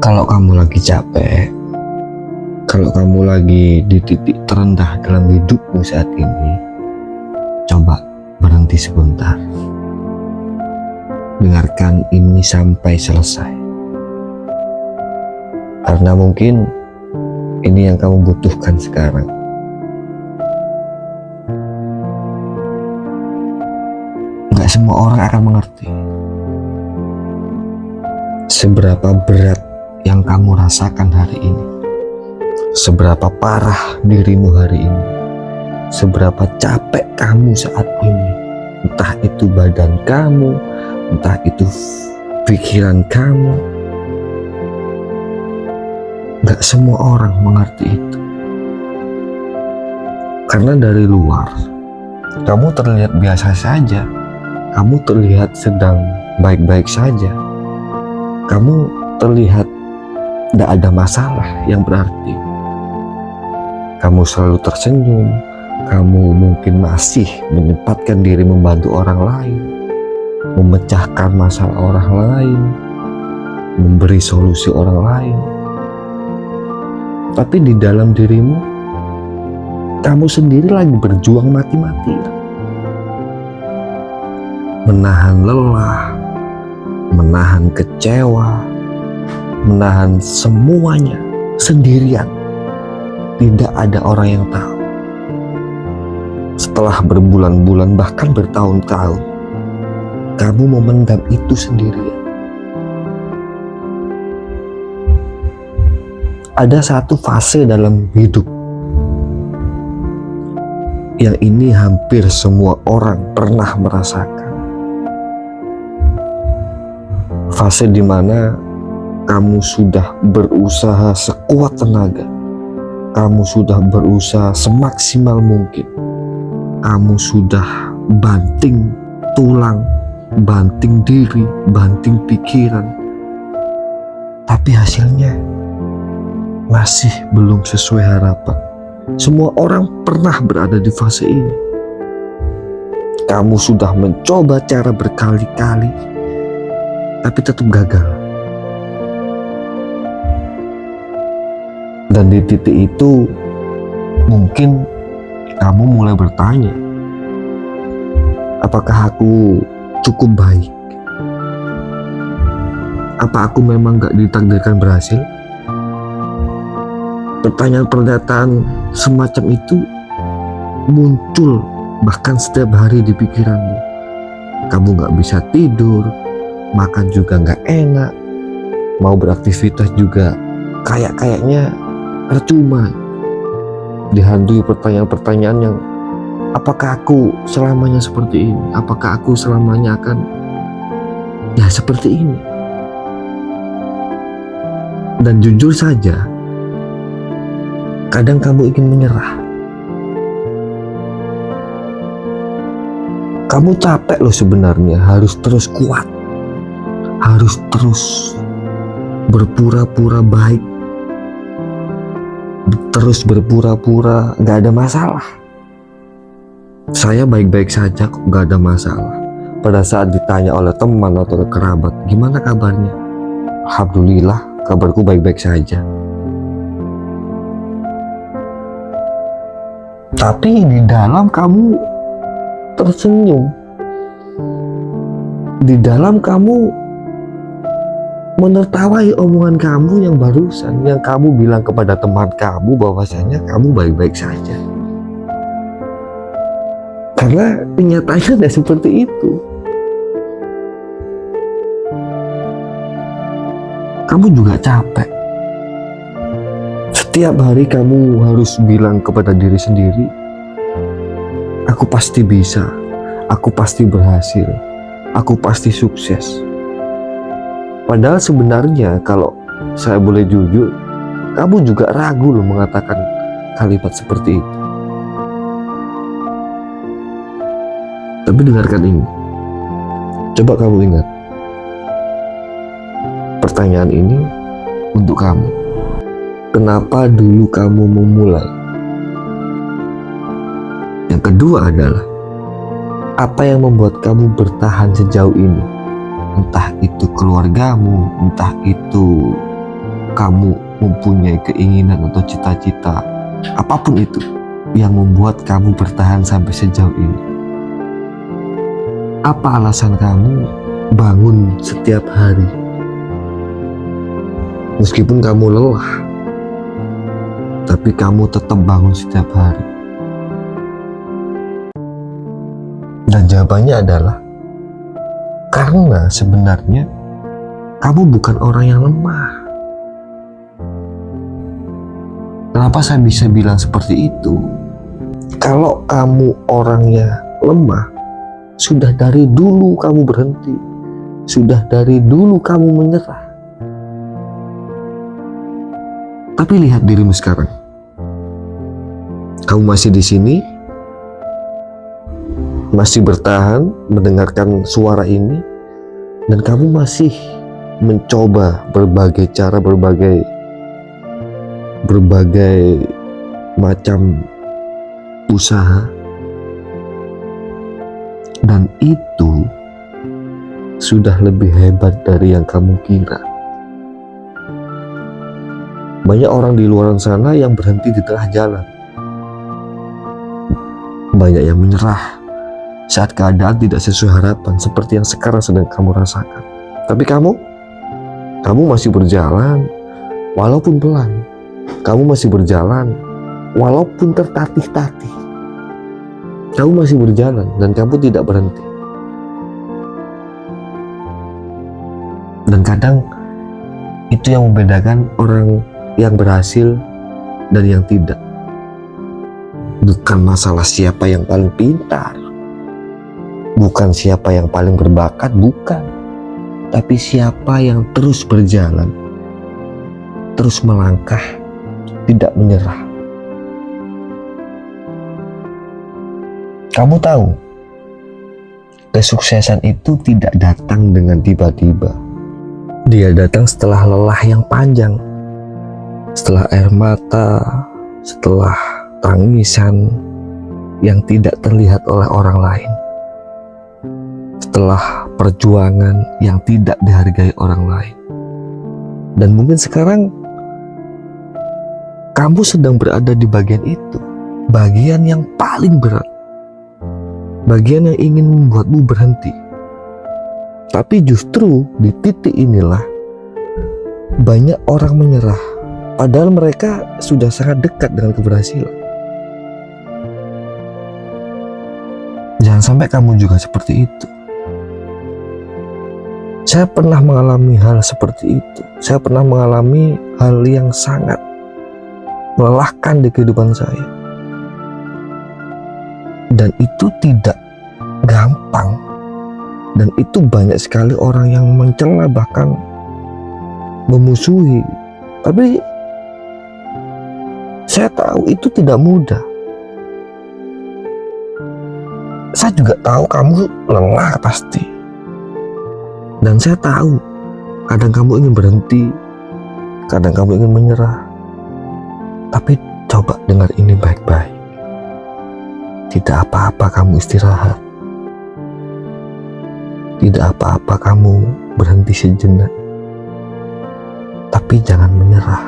Kalau kamu lagi capek, kalau kamu lagi di titik terendah dalam hidupmu saat ini, coba berhenti sebentar. Dengarkan ini sampai selesai. Karena mungkin ini yang kamu butuhkan sekarang. Gak semua orang akan mengerti seberapa berat yang kamu rasakan hari ini, seberapa parah dirimu hari ini, seberapa capek kamu saat ini. Entah itu badan kamu, entah itu pikiran kamu. Gak semua orang mengerti itu. Karena dari luar kamu terlihat biasa saja, kamu terlihat sedang baik-baik saja, kamu terlihat tidak ada masalah yang berarti. Kamu selalu tersenyum, kamu mungkin masih menyempatkan diri membantu orang lain, memecahkan masalah orang lain, memberi solusi orang lain. Tapi di dalam dirimu, kamu sendiri lagi berjuang mati-matian, menahan lelah, menahan kecewa, menahan semuanya sendirian. Tidak ada orang yang tahu. Setelah berbulan-bulan bahkan bertahun-tahun, kamu memendam itu sendirian. Ada satu fase dalam hidup yang ini hampir semua orang pernah merasakan. Fase di mana kamu sudah berusaha sekuat tenaga, kamu sudah berusaha semaksimal mungkin, kamu sudah banting tulang, banting diri, banting pikiran, tapi hasilnya masih belum sesuai harapan. Semua orang pernah berada di fase ini. Kamu sudah mencoba cara berkali-kali, tapi tetap gagal. Dan di titik itu mungkin kamu mulai bertanya, apakah aku cukup baik? Apa aku memang gak ditakdirkan berhasil? Pertanyaan pernyataan semacam itu muncul bahkan setiap hari di pikiranmu. Kamu gak bisa tidur, makan juga gak enak, mau beraktivitas juga kayaknya percuma. Dihantui pertanyaan-pertanyaan yang, apakah aku selamanya seperti ini? Apakah aku selamanya akan ya seperti ini? Dan jujur saja, kadang kamu ingin menyerah. Kamu capek loh sebenarnya, harus terus kuat, harus terus berpura-pura baik, terus berpura-pura gak ada masalah. Saya baik-baik saja kok, gak ada masalah. Pada saat ditanya oleh teman atau kerabat, gimana kabarnya? Alhamdulillah, kabarku baik-baik saja. Tapi di dalam kamu tersenyum, di dalam kamu menertawai omongan kamu yang barusan, yang kamu bilang kepada teman kamu bahwasanya kamu baik-baik saja. Karena kenyataannya tidak seperti itu. Kamu juga capek. Setiap hari kamu harus bilang kepada diri sendiri, aku pasti bisa, aku pasti berhasil, aku pasti sukses. Padahal sebenarnya kalau saya boleh jujur, kamu juga ragu loh mengatakan kalimat seperti itu. Tapi dengarkan ini. Coba kamu ingat. Pertanyaan ini untuk kamu. Kenapa dulu kamu memulai? Yang kedua adalah, apa yang membuat kamu bertahan sejauh ini? Entah itu keluargamu, entah itu kamu mempunyai keinginan atau cita-cita apapun itu yang membuat kamu bertahan sampai sejauh ini? Apa alasan kamu bangun setiap hari? Meskipun kamu lelah, tapi kamu tetap bangun setiap hari. Dan jawabannya adalah karena sebenarnya kamu bukan orang yang lemah. Kenapa saya bisa bilang seperti itu? Kalau kamu orangnya lemah, sudah dari dulu kamu berhenti. Sudah dari dulu kamu menyerah. Tapi lihat dirimu sekarang. Kamu masih di sini, masih bertahan mendengarkan suara ini, dan kamu masih mencoba berbagai cara, berbagai macam usaha, dan itu sudah lebih hebat dari yang kamu kira. Banyak orang di luar sana yang berhenti di tengah jalan. Banyak yang menyerah saat keadaan tidak sesuai harapan, seperti yang sekarang sedang kamu rasakan. Tapi kamu masih berjalan walaupun pelan. Kamu masih berjalan walaupun tertatih-tatih. Kamu masih berjalan dan kamu tidak berhenti. Dan kadang itu yang membedakan orang yang berhasil dan yang tidak. Bukan masalah siapa yang paling pintar, bukan siapa yang paling berbakat, bukan. Tapi siapa yang terus berjalan, terus melangkah, tidak menyerah. Kamu tahu, kesuksesan itu tidak datang dengan tiba-tiba. Dia datang setelah lelah yang panjang, setelah air mata, setelah tangisan yang tidak terlihat oleh orang lain, setelah perjuangan yang tidak dihargai orang lain. Dan mungkin sekarang kamu sedang berada di bagian itu, bagian yang paling berat, bagian yang ingin membuatmu berhenti. Tapi justru di titik inilah banyak orang menyerah, padahal mereka sudah sangat dekat dengan keberhasilan. Jangan sampai kamu juga seperti itu. Saya pernah mengalami hal seperti itu. Saya pernah mengalami hal yang sangat melelahkan di kehidupan saya. Dan itu tidak gampang. Dan itu banyak sekali orang yang mencela, bahkan memusuhi. Tapi saya tahu itu tidak mudah. Saya juga tahu kamu lelah pasti. Dan saya tahu kadang kamu ingin berhenti, kadang kamu ingin menyerah. Tapi coba dengar ini baik-baik. Tidak apa-apa kamu istirahat. Tidak apa-apa kamu berhenti sejenak. Tapi jangan menyerah.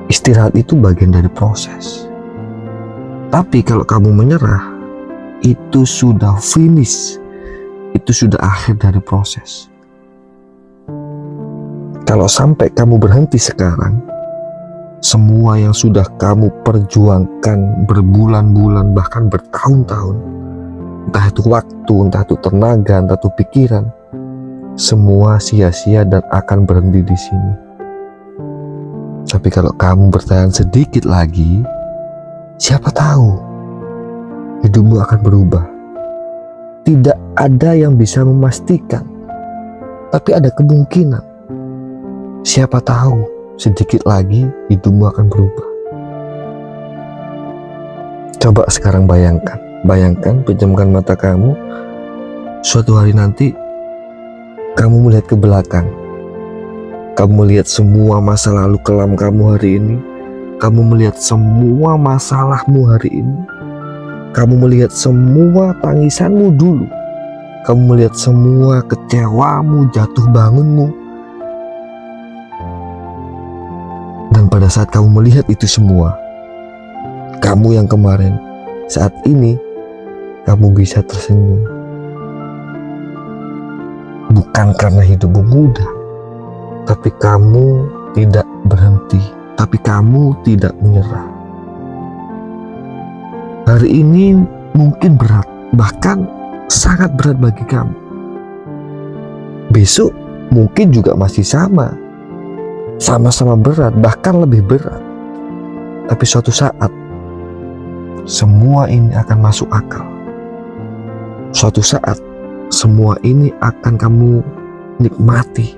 Istirahat itu bagian dari proses. Tapi kalau kamu menyerah, itu sudah finish. Itu sudah akhir dari proses. Kalau sampai kamu berhenti sekarang, semua yang sudah kamu perjuangkan berbulan-bulan, bahkan bertahun-tahun, entah itu waktu, entah itu tenaga, entah itu pikiran, semua sia-sia dan akan berhenti di sini. Tapi kalau kamu bertahan sedikit lagi, siapa tahu hidupmu akan berubah. Tidak ada yang bisa memastikan, tapi ada kemungkinan. Siapa tahu sedikit lagi hidupmu akan berubah. Coba sekarang bayangkan, pejamkan mata kamu. Suatu hari nanti kamu melihat ke belakang. Kamu melihat semua masa lalu kelam kamu hari ini. Kamu melihat semua masalahmu hari ini. Kamu melihat semua tangisanmu dulu. Kamu melihat semua kecewamu, jatuh bangunmu. pada saat kamu melihat itu semua, kamu yang kemarin, saat ini kamu bisa tersenyum. Bukan karena hidupmu mudah, tapi kamu tidak berhenti, tapi kamu tidak menyerah. Hari ini mungkin berat, bahkan sangat berat bagi kamu. Besok mungkin juga masih sama-sama berat, bahkan lebih berat. Tapi suatu saat semua ini akan masuk akal. Suatu saat semua ini akan kamu nikmati.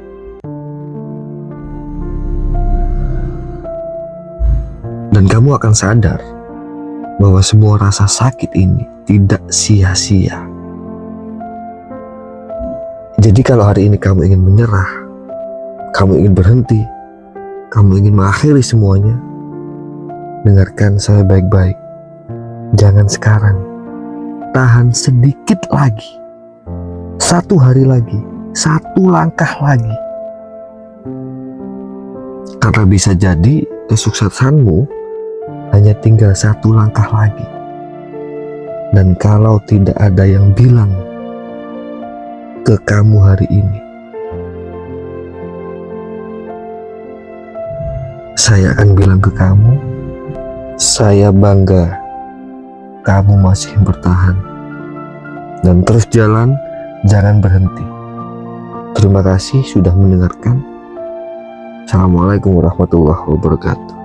Dan kamu akan sadar bahwa semua rasa sakit ini tidak sia-sia. Jadi kalau hari ini kamu ingin menyerah, kamu ingin berhenti, kamu ingin mengakhiri semuanya, dengarkan saya baik-baik. Jangan sekarang, tahan sedikit lagi, 1 hari lagi, 1 langkah lagi. Karena bisa jadi kesuksesanmu hanya tinggal 1 langkah lagi. Dan kalau tidak ada yang bilang ke kamu hari ini, saya akan bilang ke kamu, saya bangga kamu masih bertahan. Dan terus jalan, jangan berhenti. Terima kasih sudah mendengarkan. Assalamualaikum warahmatullahi wabarakatuh.